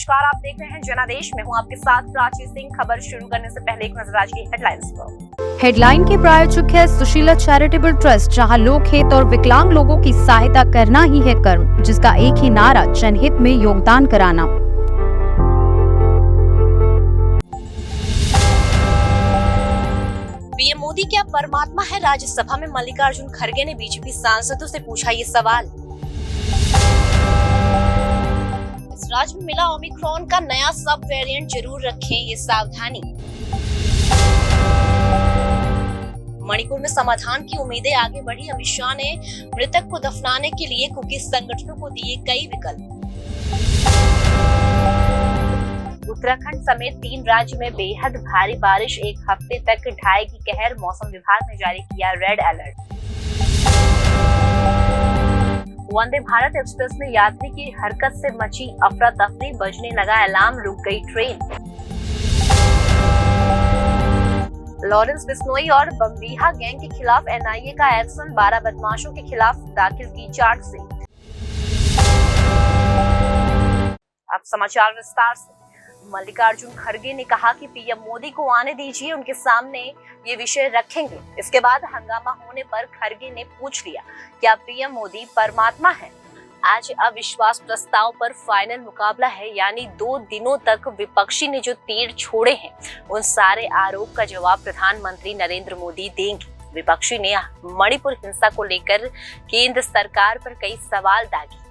नमस्कार, आप देख रहे हैं जनादेश। मैं हूं आपके साथ प्राची सिंह। खबर शुरू करने से पहले एक नजर आज की हेडलाइंस पर। हेडलाइन के प्रायोजक है सुशीला चैरिटेबल ट्रस्ट, जहां लोक हित और विकलांग लोगों की सहायता करना ही है कर्म, जिसका एक ही नारा जनहित में योगदान कराना। पीएम मोदी क्या परमात्मा है? राज्यसभा में मल्लिकार्जुन खड़गे ने बीजेपी सांसदों से पूछा ये सवाल। इस राज्य में मिला ओमिक्रॉन का नया सब वेरिएंट, जरूर रखें ये सावधानी। मणिपुर में समाधान की उम्मीदें आगे बढ़ी। अमित शाह ने मृतक को दफनाने के लिए कुकी संगठनों को दिए कई विकल्प। उत्तराखंड समेत 3 राज्य में बेहद भारी बारिश, 1 हफ्ते तक ढाएगी कहर। मौसम विभाग ने जारी किया red alert. Vande Bharat express में यात्री की हरकत से मची अफरा तफरी, बजने लगा अलार्म, रुक गई ट्रेन। लॉरेंस बिश्नोई और बम्बीहा गैंग के खिलाफ एनआईए का एक्शन, 12 बदमाशों के खिलाफ दाखिल की चार्जशीट। अब समाचार विस्तार से। मल्लिकार्जुन खड़गे ने कहा कि पीएम मोदी को आने दीजिए, उनके सामने ये विषय रखेंगे। इसके बाद हंगामा होने पर खड़गे ने पूछ लिया, क्या पीएम मोदी परमात्मा है? आज अविश्वास प्रस्ताव पर फाइनल मुकाबला है, यानी 2 दिनों तक विपक्षी ने जो तीर छोड़े हैं, उन सारे आरोप का जवाब प्रधानमंत्री नरेंद्र मोदी देंगे। विपक्षी ने मणिपुर हिंसा को लेकर केंद्र सरकार पर कई सवाल दागे,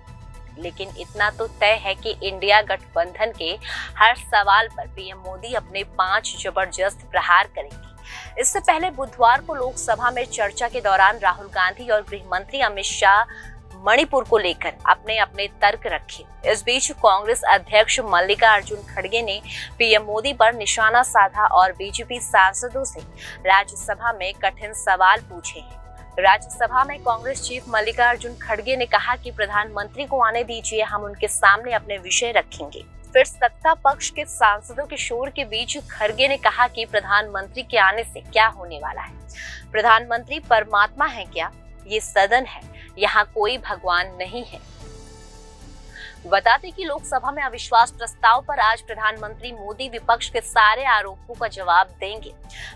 लेकिन इतना तो तय है कि इंडिया गठबंधन के हर सवाल पर पीएम मोदी अपने 5 जबरदस्त प्रहार करेंगे। इससे पहले बुधवार को लोकसभा में चर्चा के दौरान राहुल गांधी और गृह मंत्री अमित शाह मणिपुर को लेकर अपने अपने तर्क रखे। इस बीच कांग्रेस अध्यक्ष मल्लिकार्जुन खड़गे ने पीएम मोदी पर निशाना साधा और बीजेपी सांसदों से राज्यसभा में कठिन सवाल पूछे हैं। राज्यसभा में कांग्रेस चीफ मल्लिकार्जुन खड़गे ने कहा कि प्रधानमंत्री को आने दीजिए, हम उनके सामने अपने विषय रखेंगे। फिर सत्ता पक्ष के सांसदों के शोर के बीच खड़गे ने कहा कि प्रधानमंत्री के आने से क्या होने वाला है? प्रधानमंत्री परमात्मा है क्या? ये सदन है, यहाँ कोई भगवान नहीं है। बताते कि लोकसभा में अविश्वास प्रस्ताव पर आज प्रधानमंत्री मोदी विपक्ष के सारे आरोपों का जवाब देंगे।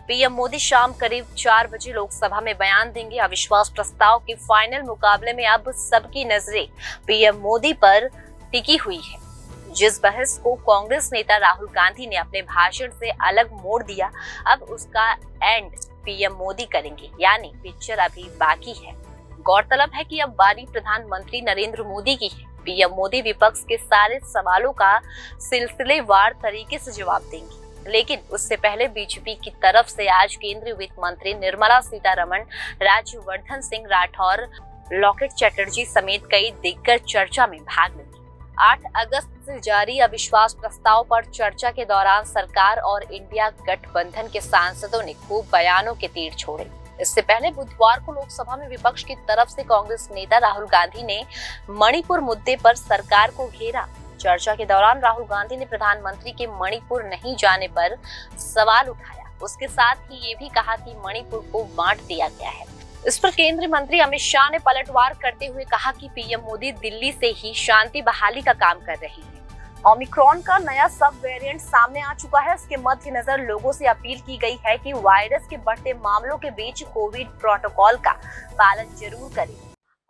पीएम मोदी शाम करीब 4 बजे लोकसभा में बयान देंगे। अविश्वास प्रस्ताव के फाइनल मुकाबले में अब सबकी नजरें पीएम मोदी पर टिकी हुई है। जिस बहस को कांग्रेस नेता राहुल गांधी ने अपने भाषण से अलग मोड़ दिया, अब उसका एंड पीएम मोदी करेंगे, यानी पिक्चर अभी बाकी है। गौरतलब है कि अब बारी प्रधानमंत्री नरेंद्र मोदी की है। पीएम मोदी विपक्ष के सारे सवालों का सिलसिलेवार तरीके से जवाब देंगे, लेकिन उससे पहले बीजेपी की तरफ से आज केंद्रीय वित्त मंत्री निर्मला सीतारमण, राज्यवर्धन सिंह राठौर, लॉकेट चैटर्जी समेत कई दिग्गज चर्चा में भाग लेंगे। 8 अगस्त से जारी अविश्वास प्रस्ताव पर चर्चा के दौरान सरकार और इंडिया गठबंधन के सांसदों ने खूब बयानों के तीर छोड़े। इससे पहले बुधवार को लोकसभा में विपक्ष की तरफ से कांग्रेस नेता राहुल गांधी ने मणिपुर मुद्दे पर सरकार को घेरा। चर्चा के दौरान राहुल गांधी ने प्रधानमंत्री के मणिपुर नहीं जाने पर सवाल उठाया। उसके साथ ही ये भी कहा कि मणिपुर को बांट दिया गया है। इस पर केंद्रीय मंत्री अमित शाह ने पलटवार करते हुए कहा कि पीएम मोदी दिल्ली से ही शांति बहाली का काम कर रही है। ओमिक्रॉन का नया सब वेरिएंट सामने आ चुका है। इसके मद्देनजर लोगों से अपील की गई है कि वायरस के बढ़ते मामलों के बीच कोविड प्रोटोकॉल का पालन जरूर करें।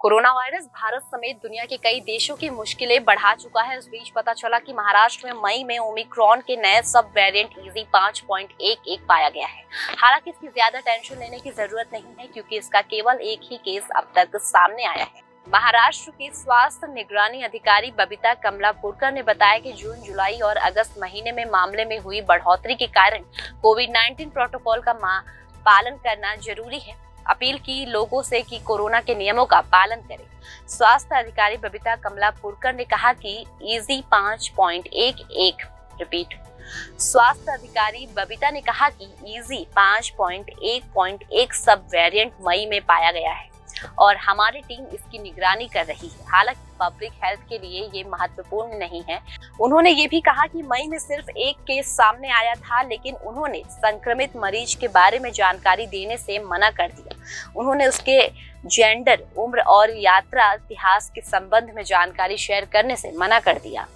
कोरोना वायरस भारत समेत दुनिया के कई देशों की मुश्किलें बढ़ा चुका है। इस बीच पता चला कि महाराष्ट्र में मई में ओमिक्रॉन के नए सब वेरिएंट EZ 5.11 पाया गया है। हालांकि इसकी ज्यादा टेंशन लेने की जरूरत नहीं है, क्योंकि इसका केवल एक ही केस अब तक सामने आया है। महाराष्ट्र की स्वास्थ्य निगरानी अधिकारी बबीता कमलापुरकर ने बताया कि जून, जुलाई और अगस्त महीने में मामले में हुई बढ़ोतरी के कारण कोविड-19 प्रोटोकॉल का पालन करना जरूरी है। अपील की लोगों से कि कोरोना के नियमों का पालन करें। स्वास्थ्य अधिकारी बबीता कमलापुरकर ने कहा कि EZ 5.11 रिपीट। स्वास्थ्य अधिकारी बबीता ने कहा कि EZ 5.1.1 सब वेरिएंट मई में पाया गया है और हमारी टीम इसकी निगरानी कर रही है। हालांकि पब्लिक हेल्थ के लिए ये महत्वपूर्ण नहीं है। उन्होंने ये भी कहा कि मई में सिर्फ एक केस सामने आया था, लेकिन उन्होंने संक्रमित मरीज के बारे में जानकारी देने से मना कर दिया। उन्होंने उसके जेंडर, उम्र और यात्रा इतिहास के संबंध में जानकारी शेयर करने से मना कर दिया।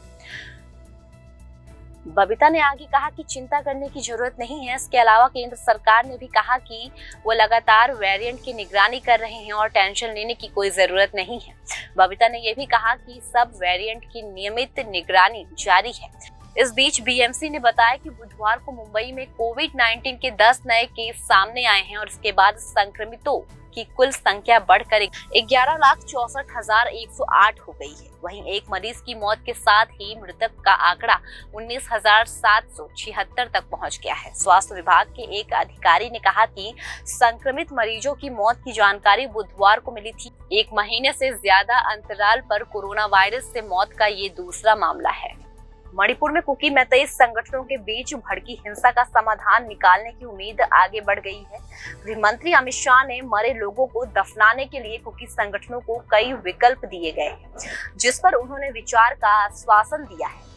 बबीता ने आगे कहा कि चिंता करने की जरूरत नहीं है। इसके अलावा केंद्र सरकार ने भी कहा कि वो लगातार वेरिएंट की निगरानी कर रहे हैं और टेंशन लेने की कोई जरूरत नहीं है। बबीता ने यह भी कहा कि सब वेरिएंट की नियमित निगरानी जारी है। इस बीच बीएमसी ने बताया कि बुधवार को मुंबई में कोविड-19 के 10 नए केस सामने आए हैं और इसके बाद संक्रमितों की कुल संख्या बढ़कर 11,64,108 हो गई है। वहीं एक मरीज की मौत के साथ ही मृतक का आंकड़ा 19,776 तक पहुंच गया है। स्वास्थ्य विभाग के एक अधिकारी ने कहा कि संक्रमित मरीजों की मौत की जानकारी बुधवार को मिली थी। 1 महीने से ज्यादा अंतराल पर कोरोना वायरस से मौत का ये दूसरा मामला है। मणिपुर में कुकी मैतेई संगठनों के बीच भड़की हिंसा का समाधान निकालने की उम्मीद आगे बढ़ गई है। गृह मंत्री अमित शाह ने मरे लोगों को दफनाने के लिए कुकी संगठनों को कई विकल्प दिए गए हैं, जिस पर उन्होंने विचार का आश्वासन दिया है।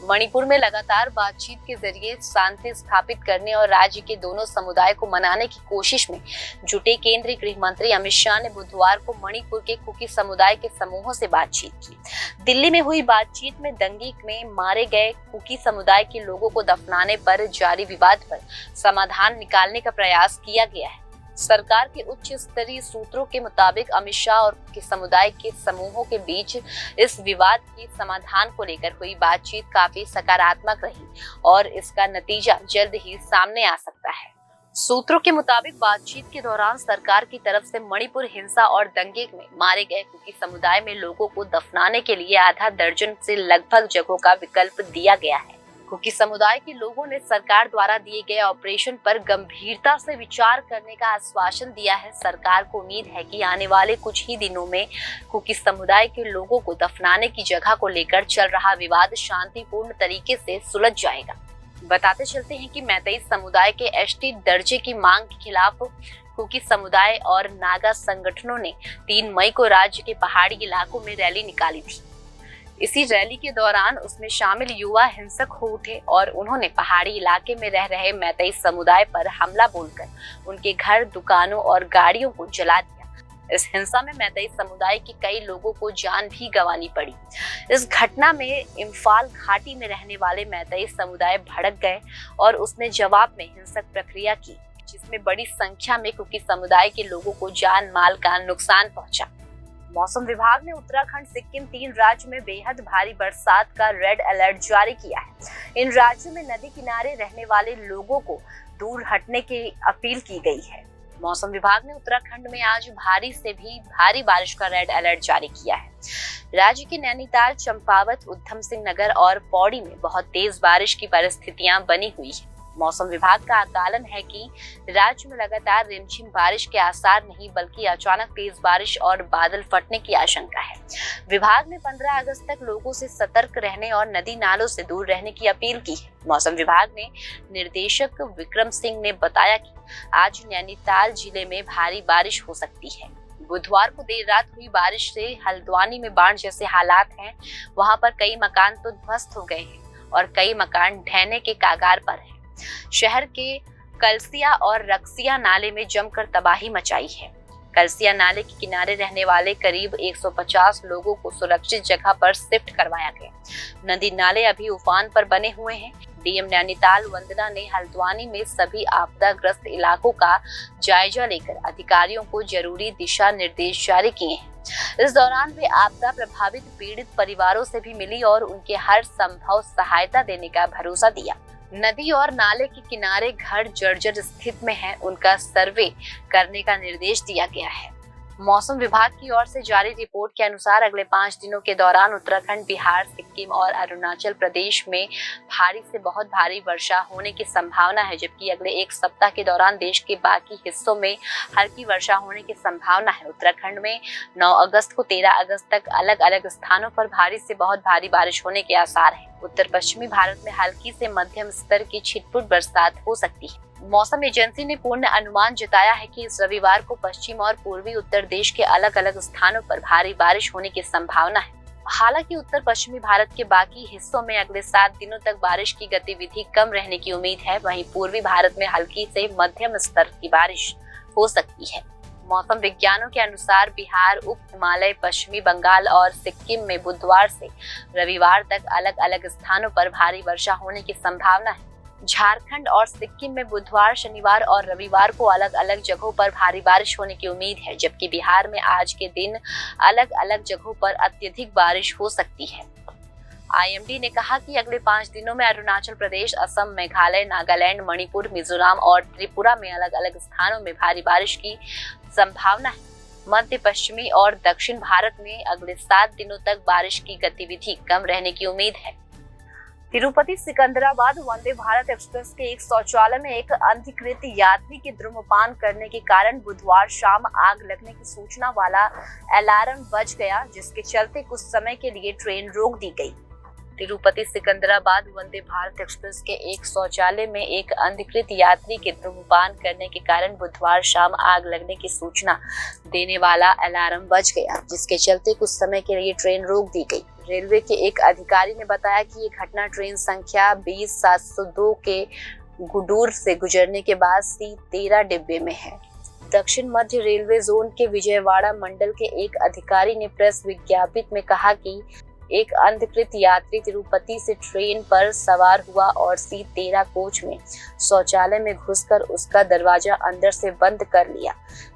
मणिपुर में लगातार बातचीत के जरिए शांति स्थापित करने और राज्य के दोनों समुदाय को मनाने की कोशिश में जुटे केंद्रीय गृह मंत्री अमित शाह ने बुधवार को मणिपुर के कुकी समुदाय के समूहों से बातचीत की। दिल्ली में हुई बातचीत में दंगे में मारे गए कुकी समुदाय के लोगों को दफनाने पर जारी विवाद पर समाधान निकालने का प्रयास किया गया है। सरकार के उच्च स्तरीय सूत्रों के मुताबिक अमित शाह और कुकी समुदाय के समूहों के बीच इस विवाद के समाधान को लेकर हुई बातचीत काफी सकारात्मक रही और इसका नतीजा जल्द ही सामने आ सकता है। सूत्रों के मुताबिक बातचीत के दौरान सरकार की तरफ से मणिपुर हिंसा और दंगे में मारे गए कुकी समुदाय में लोगों को दफनाने के लिए आधा दर्जन से लगभग जगहों का विकल्प दिया गया है। कुकी समुदाय के लोगों ने सरकार द्वारा दिए गए ऑपरेशन पर गंभीरता से विचार करने का आश्वासन दिया है। सरकार को उम्मीद है कि आने वाले कुछ ही दिनों में कुकी समुदाय के लोगों को दफनाने की जगह को लेकर चल रहा विवाद शांतिपूर्ण तरीके से सुलझ जाएगा। बताते चलते हैं कि मैतेई समुदाय के एसटी दर्जे की मांग के खिलाफ कुकी समुदाय और नागा संगठनों ने 3 मई को राज्य के पहाड़ी इलाकों में रैली निकाली थी। इसी रैली के दौरान उसमें शामिल युवा हिंसक हो उठे और उन्होंने पहाड़ी इलाके में रह रहे मैतेई समुदाय पर हमला बोलकर उनके घर, दुकानों और गाड़ियों को जला दिया। इस हिंसा में मैतेई समुदाय के कई लोगों को जान भी गंवानी पड़ी। इस घटना में इम्फाल घाटी में रहने वाले मैतेई समुदाय भड़क गए और उसने जवाब में हिंसक प्रक्रिया की, जिसमें बड़ी संख्या में कुकी समुदाय के लोगों को जान माल का नुकसान पहुंचा। मौसम विभाग ने उत्तराखंड, सिक्किम 3 राज्यों में बेहद भारी बरसात का रेड अलर्ट जारी किया है। इन राज्यों में नदी किनारे रहने वाले लोगों को दूर हटने की अपील की गई है। मौसम विभाग ने उत्तराखंड में आज भारी से भी भारी बारिश का रेड अलर्ट जारी किया है। राज्य के नैनीताल, चंपावत, उधम सिंह नगर और पौड़ी में बहुत तेज बारिश की परिस्थितियां बनी हुई है। मौसम विभाग का आकलन है कि राज्य में लगातार रिमझिम बारिश के आसार नहीं बल्कि अचानक तेज बारिश और बादल फटने की आशंका है। विभाग ने 15 अगस्त तक लोगों से सतर्क रहने और नदी नालों से दूर रहने की अपील की है। मौसम विभाग ने निर्देशक विक्रम सिंह ने बताया कि आज नैनीताल जिले में भारी बारिश हो सकती है। बुधवार को देर रात हुई बारिश से हल्द्वानी में बाढ़ जैसे हालात हैं। वहां पर कई मकान तो ध्वस्त हो गए हैं और कई मकान ढहने के कागार पर हैं। शहर के कलसिया और रक्सिया नाले में जमकर तबाही मचाई है। कलसिया नाले के किनारे रहने वाले करीब 150 लोगों को सुरक्षित जगह पर शिफ्ट करवाया गया। नदी नाले अभी उफान पर बने हुए हैं। डीएम नैनीताल वंदना ने हल्द्वानी में सभी आपदाग्रस्त इलाकों का जायजा लेकर अधिकारियों को जरूरी दिशा निर्देश जारी किए हैं। इस दौरान वे आपदा प्रभावित पीड़ित परिवारों से भी मिली और उनके हर संभव सहायता देने का भरोसा दिया। नदी और नाले के किनारे घर जर्जर स्थिति में हैं, उनका सर्वे करने का निर्देश दिया गया है। मौसम विभाग की ओर से जारी रिपोर्ट के अनुसार अगले 5 दिनों के दौरान उत्तराखंड, बिहार, सिक्किम और अरुणाचल प्रदेश में भारी से बहुत भारी वर्षा होने की संभावना है, जबकि अगले 1 सप्ताह के दौरान देश के बाकी हिस्सों में हल्की वर्षा होने की संभावना है। उत्तराखंड में 9 अगस्त को 13 अगस्त तक अलग अलग स्थानों पर भारी से बहुत भारी बारिश होने के आसार है। उत्तर पश्चिमी भारत में हल्की से मध्यम स्तर की छिटपुट बरसात हो सकती है। मौसम एजेंसी ने पूर्ण अनुमान जताया है कि इस रविवार को पश्चिम और पूर्वी उत्तर देश के अलग अलग स्थानों पर भारी बारिश होने की संभावना है। हालांकि उत्तर पश्चिमी भारत के बाकी हिस्सों में अगले 7 दिनों तक बारिश की गतिविधि कम रहने की उम्मीद है। वहीं पूर्वी भारत में हल्की से मध्यम स्तर की बारिश हो सकती है। मौसम विज्ञानों के अनुसार बिहार, उप हिमालय, पश्चिमी बंगाल और सिक्किम में बुधवार से रविवार तक अलग अलग स्थानों पर भारी वर्षा होने की संभावना है। झारखंड और सिक्किम में बुधवार, शनिवार और रविवार को अलग अलग जगहों पर भारी बारिश होने की उम्मीद है, जबकि बिहार में आज के दिन अलग अलग जगहों पर अत्यधिक बारिश हो सकती है। IMD ने कहा कि अगले 5 दिनों में अरुणाचल प्रदेश, असम, मेघालय, नागालैंड, मणिपुर, मिजोरम और त्रिपुरा में अलग अलग स्थानों में भारी बारिश की संभावना है। मध्य, पश्चिमी और दक्षिण भारत में अगले 7 दिनों तक बारिश की गतिविधि कम रहने की उम्मीद है। तिरुपति सिकंदराबाद वंदे भारत एक्सप्रेस के एक शौचालय में एक अनधिकृत यात्री के धूम्रपान करने के कारण बुधवार शाम आग लगने की सूचना वाला अलार्म बज गया, जिसके चलते कुछ समय के लिए ट्रेन रोक दी गई। तिरुपति सिकंदराबाद वंदे भारत एक्सप्रेस के एक शौचालय में एक अनधिकृत यात्री के धूम्रपान करने के कारण बुधवार शाम आग लगने की सूचना देने वाला अलार्म बज गया, जिसके चलते कुछ समय के लिए ट्रेन रोक दी गई। रेलवे के एक अधिकारी ने बताया कि ये घटना ट्रेन संख्या 20702 के गुडूर से गुजरने के बाद C13 डिब्बे में है। दक्षिण मध्य रेलवे जोन के विजयवाड़ा मंडल के एक अधिकारी ने प्रेस विज्ञप्ति में कहा कि एक अनधिकृत यात्री तिरुपति से ट्रेन पर सवार हुआ और C13 कोच में शौचालय में घुसकर उसका दरवाजा अंदर से बंद कर लिया।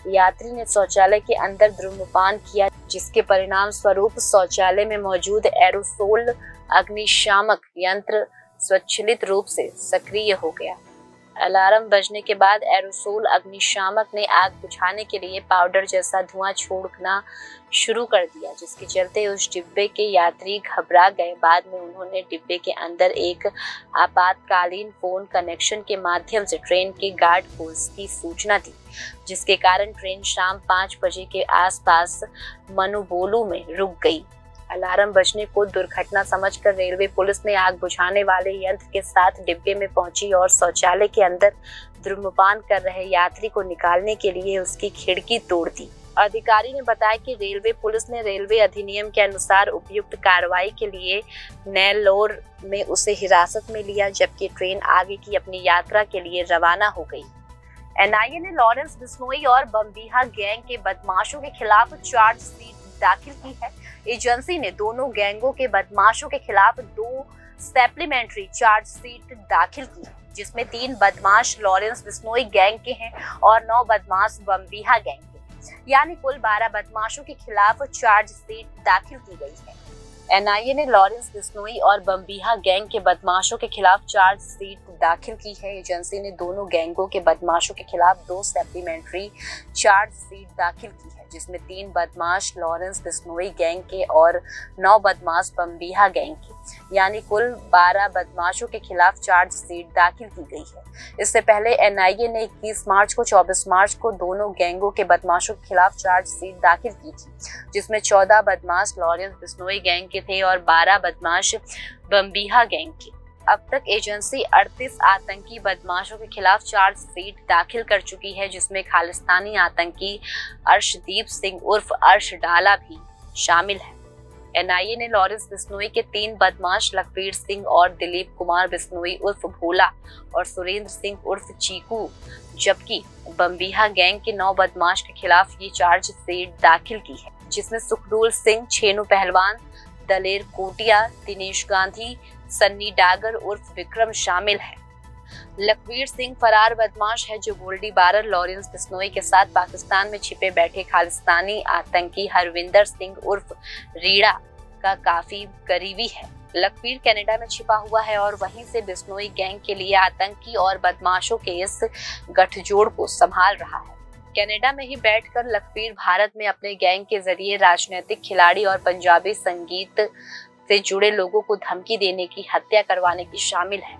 यात्री ने शौचालय के अंदर धूम्रपान किया, जिसके परिणाम स्वरूप शौचालय में मौजूद एरोसोल अग्निशामक यंत्र स्वचालित रूप से सक्रिय हो गया। अलार्म बजने के बाद एरोसोल अग्निशामक ने आग बुझाने के लिए पाउडर जैसा धुआं छोड़ना शुरू कर दिया, जिसके चलते उस डिब्बे के यात्री घबरा गए। बाद में उन्होंने डिब्बे के अंदर एक आपातकालीन फोन कनेक्शन के माध्यम से ट्रेन के गार्ड को इसकी सूचना दी, जिसके कारण ट्रेन शाम 5 बजे के आसपास मनुबोलू में रुक गई। अलार्म बजने को दुर्घटना समझकर रेलवे पुलिस ने आग बुझाने वाले यंत्र के साथ डिब्बे में पहुंची और शौचालय के अंदर धूम्रपान कर रहे यात्री को निकालने के लिए उसकी खिड़की तोड़ दी। अधिकारी ने बताया कि रेलवे पुलिस ने रेलवे अधिनियम के अनुसार उपयुक्त कार्रवाई के लिए नेल्लोर में उसे हिरासत में लिया, जबकि ट्रेन आगे की अपनी यात्रा के लिए रवाना हो गई। NIA ने लॉरेंस बिश्नोई और बम्बिहा गैंग के बदमाशों के खिलाफ चार्जशीट दाखिल की है। एजेंसी ने दोनों गैंगों के बदमाशों के खिलाफ 2 सप्लीमेंट्री चार्जशीट दाखिल की, जिसमें 3 बदमाश लॉरेंस बिश्नोई गैंग के हैं और 9 बदमाश बम्बिहा गैंग के, यानी कुल 12 बदमाशों के खिलाफ चार्जशीट दाखिल की गई है। NIA ने लॉरेंस बिश्नोई और बम्बिहा गैंग के बदमाशों के खिलाफ चार्जशीट दाखिल की है। एजेंसी ने दोनों गैंगों के बदमाशों के खिलाफ 2 सप्लीमेंट्री चार्जशीट दाखिल की है, जिसमें 3 बदमाश लॉरेंस बिश्नोई गैंग के और 9 बदमाश बम्बिहा गैंग के, यानी कुल 12 बदमाशों के खिलाफ चार्जशीट दाखिल की गई है। इससे पहले NIA ने 21 मार्च को 24 मार्च को दोनों गैंगों के बदमाशों के खिलाफ चार्जशीट दाखिल की थी, जिसमें 14 बदमाश लॉरेंस बिश्नोई गैंग के थे और 12 बदमाश बम्बिहा गैंग के। अब तक एजेंसी 38 आतंकी बदमाशों के खिलाफ चार्जशीट दाखिल कर चुकी है, जिसमें खालिस्तानी आतंकी अर्शदीप सिंह उर्फ अर्श डाला भी शामिल है। NIA ने लॉरेंस बिश्नोई के 3 बदमाश लखवीर सिंह और दिलीप कुमार बिश्नोई उर्फ भोला और सुरेंद्र सिंह उर्फ चीकू, जबकि बम्बिहा गैंग के 9 बदमाश के खिलाफ ये चार्जशीट दाखिल की है, जिसमें सुखदूल सिंह, छेनू पहलवान, दलेर कोटिया, दिनेश गांधी, सन्नी डागर उर्फ विक्रम शामिल है। लखवीर सिंह फरार बदमाश है, जो गोल्डी बारर लॉरेंस बिश्नोई के साथ पाकिस्तान में छिपे बैठे खालिस्तानी आतंकी हरविंदर सिंह उर्फ रीड़ा का काफी करीबी है। लखवीर कनाडा में छिपा हुआ है और वहीं से बिश्नोई गैंग के लिए आतंकी और बदमाशों के इस गठजोड़ को संभाल रहा है। कनाडा में ही बैठकर लखवीर भारत में अपने गैंग के जरिए राजनीतिक खिलाड़ी और पंजाबी संगीत से जुड़े लोगों को धमकी देने की, हत्या करवाने की शामिल है।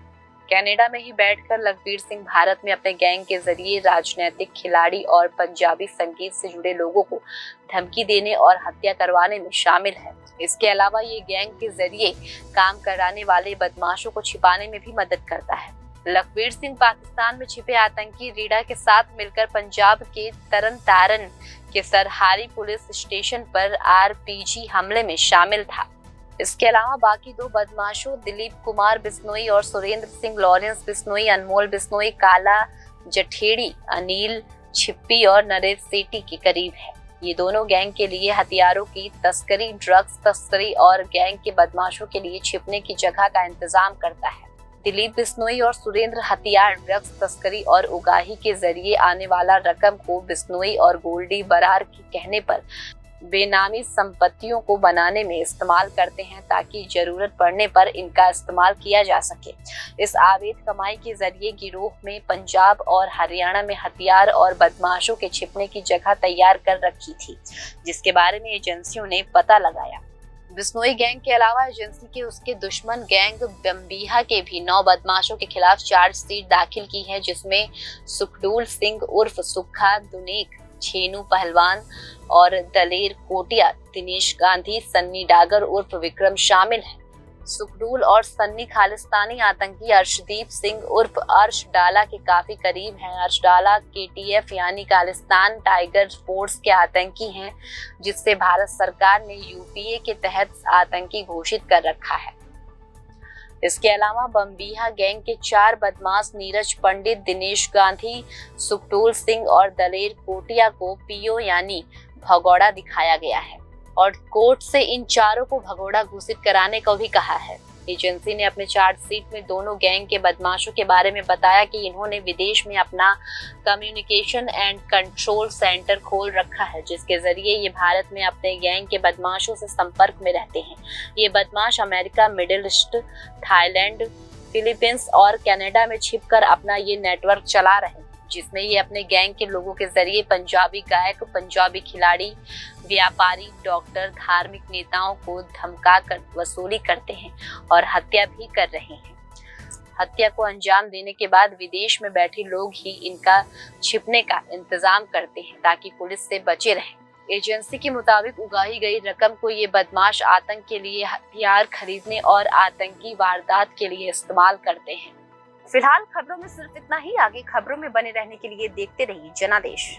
कनाडा में ही बैठकर लखवीर सिंह भारत में अपने गैंग के जरिए राजनीतिक खिलाड़ी और पंजाबी संगीत से जुड़े लोगों को धमकी देने और हत्या करवाने में शामिल है। इसके अलावा ये गैंग के जरिए काम कराने वाले बदमाशों को छिपाने में भी मदद करता है। लखवीर सिंह पाकिस्तान में छिपे आतंकी रीड़ा के साथ मिलकर पंजाब के तरन तारन के सरहारी पुलिस स्टेशन पर RPG हमले में शामिल था। इसके अलावा बाकी 2 बदमाशों दिलीप कुमार बिश्नोई और सुरेंद्र सिंह लॉरेंस बिश्नोई, अनमोल बिश्नोई, काला जठेड़ी, अनिल छिप्पी और नरेश सेठी के करीब है। ये दोनों गैंग के लिए हथियारों की तस्करी, ड्रग्स तस्करी और गैंग के बदमाशों के लिए छिपने की जगह का इंतजाम करता है। दिलीप बिश्नोई और सुरेंद्र हथियार, ड्रग्स तस्करी और उगाही के जरिए आने वाला रकम को बिश्नोई और गोल्डी बरार के कहने पर बेनामी संपत्तियों को बनाने में इस्तेमाल करते हैं ताकि जरूरत पड़ने पर इनका इस्तेमाल किया जा सके। इस अवैध कमाई के जरिए गिरोह में पंजाब और हरियाणा में हथियार और बदमाशों के छिपने की जगह तैयार कर रखी थी, जिसके बारे में एजेंसियों ने पता लगाया। बिश्नोई गैंग के अलावा एजेंसी के उसके दुश्मन गैंग बम्बीहा के भी 9 बदमाशों के खिलाफ चार्जशीट दाखिल की है, जिसमें सुखडूल सिंह उर्फ सुक्खा दुनेक, छेनू पहलवान और दलेर कोटिया, दिनेश गांधी, सन्नी डागर उर्फ विक्रम शामिल हैं। सुखडूल और सन्नी खालिस्तानी आतंकी अर्शदीप सिंह उर्फ अर्श डाला के काफी करीब हैं। अर्श डाला KTF यानी खालिस्तान टाइगर फोर्स के आतंकी हैं, जिससे भारत सरकार ने UPA के तहत आतंकी घोषित कर रखा है। इसके अलावा बम्बीहा गैंग के 4 बदमाश नीरज पंडित, दिनेश गांधी, सुखडूल सिंह और दलेर कोटिया को PO यानी भगोड़ा दिखाया गया है और कोर्ट से इन चारों को भगोड़ा घोषित कराने को भी कहा है। एजेंसी ने अपने चार्जशीट में दोनों गैंग के बदमाशों के बारे में बताया कि इन्होंने विदेश में अपना कम्युनिकेशन एंड कंट्रोल सेंटर खोल रखा है, जिसके जरिए ये भारत में अपने गैंग के बदमाशों से संपर्क में रहते हैं। ये बदमाश America, middle east, Thailand, Philippines और कनाडा में छिपकर अपना ये नेटवर्क चला रहे हैं, जिसमें ये अपने गैंग के लोगों के जरिए पंजाबी गायक, पंजाबी खिलाड़ी, व्यापारी, डॉक्टर, धार्मिक नेताओं को धमकाकर वसूली करते हैं और हत्या भी कर रहे हैं। हत्या को अंजाम देने के बाद विदेश में बैठे लोग ही इनका छिपने का इंतजाम करते हैं ताकि पुलिस से बचे रहें। एजेंसी के मुताबिक उगाई गई रकम को ये बदमाश आतंक के लिए, हथियार खरीदने और आतंकी वारदात के लिए इस्तेमाल करते हैं। फिलहाल खबरों में सिर्फ इतना ही। आगे खबरों में बने रहने के लिए देखते रहिए जनादेश।